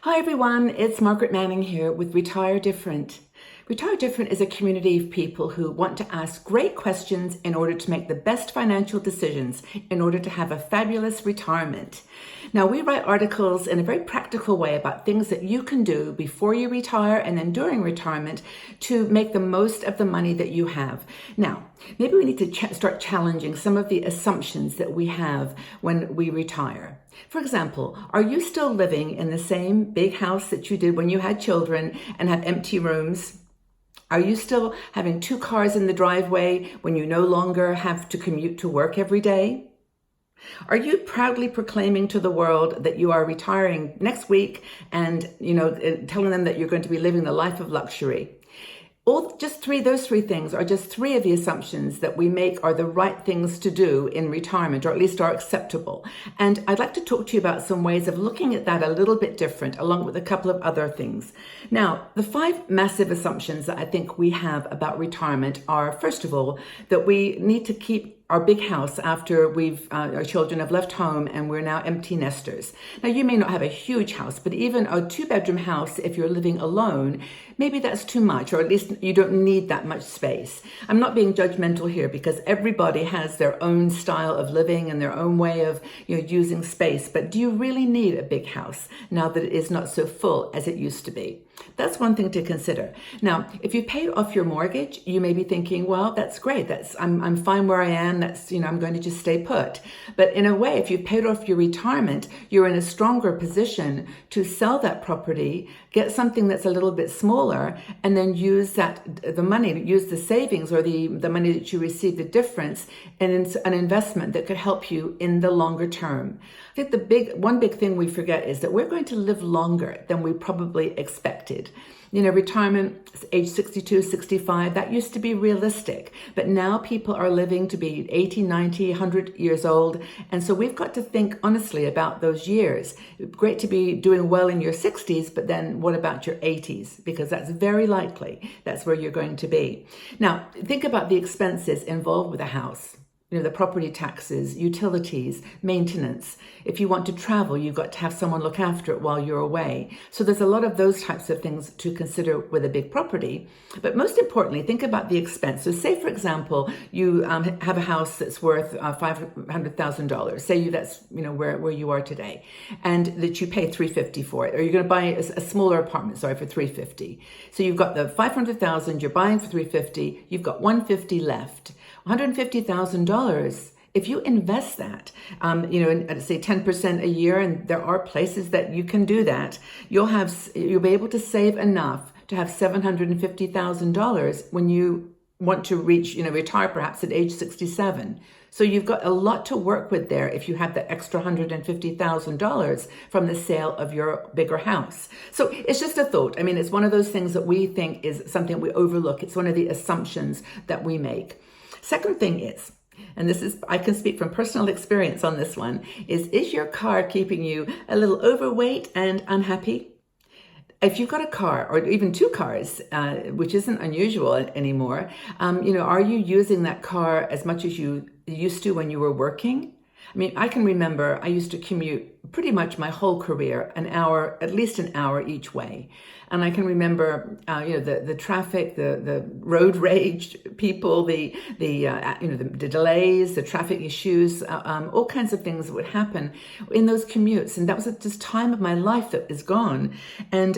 Hi everyone, it's Margaret Manning here with Retire Different. Retire Different is a community of people who want to ask great questions in order to make the best financial decisions in order to have a fabulous retirement. Now, we write articles in a very practical way about things that you can do before you retire and then during retirement to make the most of the money that you have. Now, maybe we need to start challenging some of the assumptions that we have when we retire. For example, are you still living in the same big house that you did when you had children and have empty rooms? Are you still having 2 cars in the driveway when you no longer have to commute to work every day? Are you proudly proclaiming to the world that you are retiring next week and, telling them that you're going to be living the life of luxury? Those three things are just 3 of the assumptions that we make are the right things to do in retirement, or at least are acceptable. And I'd like to talk to you about some ways of looking at that a little bit different, along with a couple of other things. Now, the 5 massive assumptions that I think we have about retirement are, first of all, that we need to keep our big house after our children have left home and we're now empty nesters. Now, you may not have a huge house, but even a 2-bedroom house, if you're living alone, maybe that's too much, or at least you don't need that much space. I'm not being judgmental here because everybody has their own style of living and their own way of using space. But do you really need a big house now that it is not so full as it used to be? That's one thing to consider. Now, if you paid off your mortgage, you may be thinking, well, that's great. I'm fine where I am. I'm going to just stay put. But in a way, if you've paid off your retirement, you're in a stronger position to sell that property, get something that's a little bit smaller, and then use the savings or the money that you receive, the difference, in an investment that could help you in the longer term. I think one big thing we forget is that we're going to live longer than we probably expected. Retirement, age 62, 65, that used to be realistic. But now people are living to be 80, 90, 100 years old. And so we've got to think honestly about those years. Great to be doing well in your 60s, but then what about your 80s? Because that's very likely that's where you're going to be. Now, think about the expenses involved with a house. The property taxes, utilities, maintenance. If you want to travel, you've got to have someone look after it while you're away. So there's a lot of those types of things to consider with a big property. But most importantly, think about the expense. So say, for example, you have a house that's worth $500,000. Say that's where you are today, and that you pay $350,000 for it, or you're going to buy a smaller apartment, for $350,000. So you've got the $500,000 you're buying for $350,000. You've got $150,000 left. $150,000, if you invest that, say 10% a year, and there are places that you can do that, you'll be able to save enough to have $750,000 when you want to retire perhaps at age 67. So you've got a lot to work with there if you have that extra $150,000 from the sale of your bigger house. So it's just a thought. It's one of those things that we think is something we overlook. It's one of the assumptions that we make. Second thing is, and I can speak from personal experience on this one, is your car keeping you a little overweight and unhappy? If you've got a car, or even 2 cars, which isn't unusual anymore, are you using that car as much as you used to when you were working? I can remember I used to commute pretty much my whole career, at least an hour each way. And I can remember, the traffic, the road rage, people, the delays, the traffic issues, all kinds of things that would happen in those commutes. And that was just time of my life that is gone. And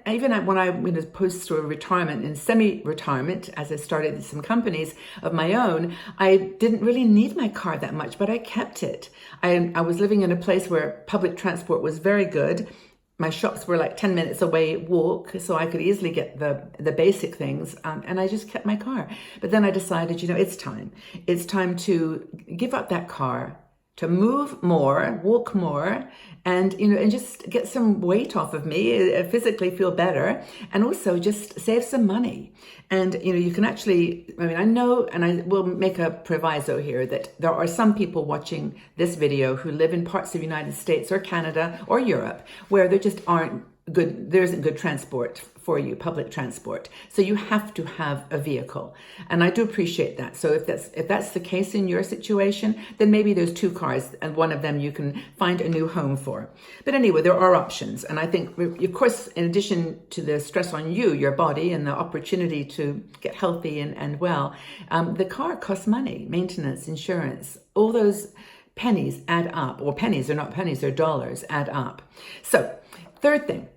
even when I was post through retirement and semi-retirement, as I started some companies of my own, I didn't really need my car that much, but I kept it. I was living in a place where public transport was very good. My shops were like 10 minutes away walk, so I could easily get the basic things, and I just kept my car. But then I decided, it's time. It's time to give up that car, to move more, walk more, and just get some weight off of me, physically feel better, and also just save some money. And you can actually, I know, and I will make a proviso here, that there are some people watching this video who live in parts of the United States or Canada or Europe where there just aren't good, there isn't good transport for you, public transport. So you have to have a vehicle. And I do appreciate that. So if that's the case in your situation, then maybe there's 2 cars and one of them you can find a new home for. But anyway, there are options. And I think, of course, in addition to the stress on you, your body, and the opportunity to get healthy and well, the car costs money, maintenance, insurance, all those pennies add up. Or pennies are not pennies, they're dollars, add up. So, third thing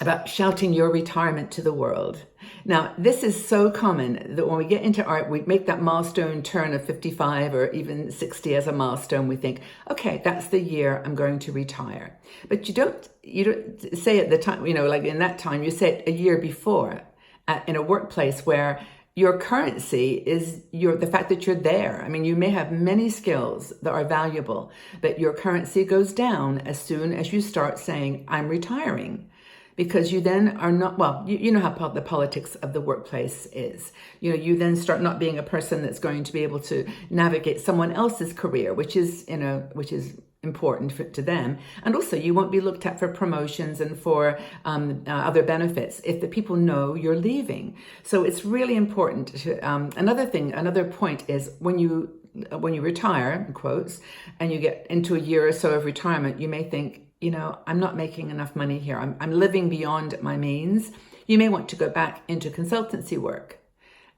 about shouting your retirement to the world. Now, this is so common that when we get into art, we make that milestone turn of 55 or even 60 as a milestone. We think, okay, that's the year I'm going to retire. But you don't say at the time, like in that time, you say it a year before in a workplace where your currency is the fact that you're there. I mean, you may have many skills that are valuable, but your currency goes down as soon as you start saying, I'm retiring. Because you then are not, well, you know how the politics of the workplace is. You then start not being a person that's going to be able to navigate someone else's career, which is important to them. And also you won't be looked at for promotions and for other benefits if the people know you're leaving. So it's really important to, another point is when you retire, in quotes, and you get into a year or so of retirement, you may think, I'm not making enough money here. I'm living beyond my means. You may want to go back into consultancy work.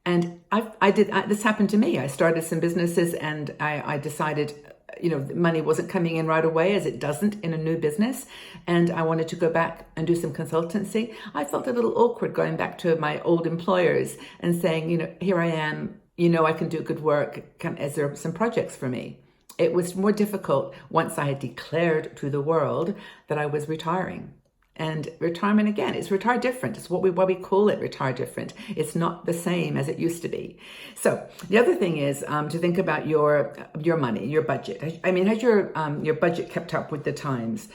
And this happened to me. I started some businesses and I decided, the money wasn't coming in right away, as it doesn't in a new business. And I wanted to go back and do some consultancy. I felt a little awkward going back to my old employers and saying, here I am, I can do good work. Is there some projects for me? It was more difficult once I had declared to the world that I was retiring. And retirement, again, it's retire different. It's what we call it, retire different. It's not the same as it used to be. So the other thing is to think about your money, your budget. I mean, has your budget kept up with the times?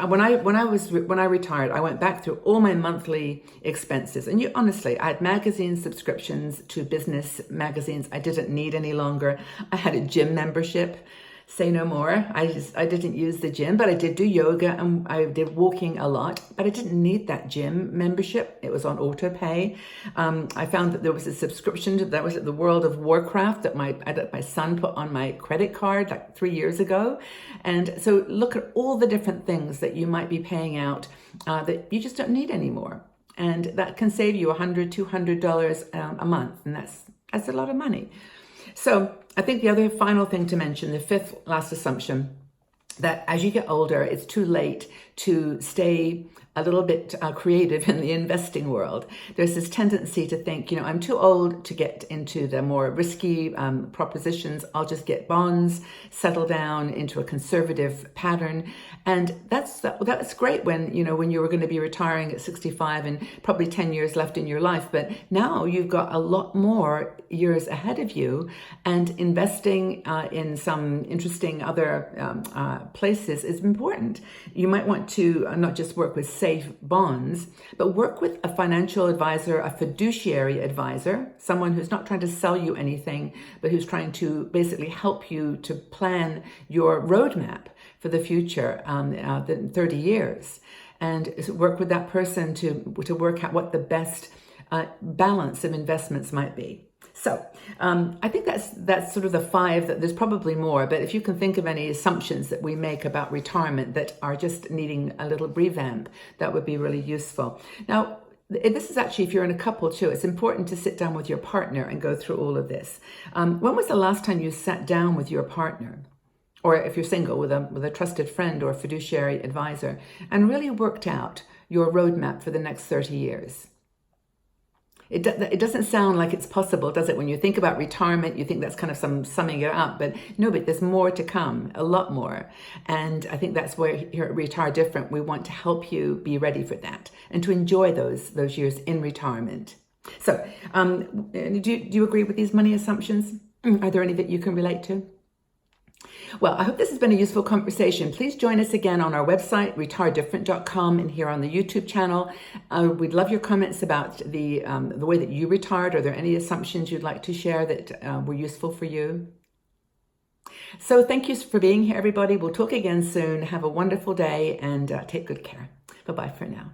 When I retired, I went back through all my monthly expenses, and honestly, I had magazine subscriptions to business magazines I didn't need any longer. I had a gym membership. Say no more. I didn't use the gym, but I did do yoga and I did walking a lot, but I didn't need that gym membership. It was on auto pay. I found that there was a subscription that was at the World of Warcraft that my son put on my credit card like 3 years ago. And so look at all the different things that you might be paying out that you just don't need anymore. And that can save you $100, $200 a month. And that's a lot of money. So I think the other final thing to mention, the fifth last assumption, that as you get older, it's too late to stay a little bit creative in the investing world. There's this tendency to think, I'm too old to get into the more risky propositions. I'll just get bonds, settle down into a conservative pattern. And that's great when you were going to be retiring at 65 and probably 10 years left in your life. But now you've got a lot more years ahead of you, and investing in some interesting other places is important. You might want to not just work with safe bonds, but work with a financial advisor, a fiduciary advisor, someone who's not trying to sell you anything, but who's trying to basically help you to plan your roadmap for the future, the 30 years, and work with that person to work out what the best balance of investments might be. So I think that's sort of the 5. That there's probably more, but if you can think of any assumptions that we make about retirement that are just needing a little revamp, that would be really useful. Now, this is actually, if you're in a couple too, it's important to sit down with your partner and go through all of this. When was the last time you sat down with your partner? Or if you're single, with a trusted friend or fiduciary advisor, and really worked out your roadmap for the next 30 years? It doesn't sound like it's possible, does it? When you think about retirement, you think that's kind of some summing it up, but no, but there's more to come, a lot more. And I think that's where here at Retire Different, we want to help you be ready for that and to enjoy those years in retirement. So do you agree with these money assumptions? Are there any that you can relate to? Well, I hope this has been a useful conversation. Please join us again on our website, retiredifferent.com, and here on the YouTube channel. We'd love your comments about the way that you retired. Are there any assumptions you'd like to share that were useful for you? So thank you for being here, everybody. We'll talk again soon. Have a wonderful day and take good care. Bye-bye for now.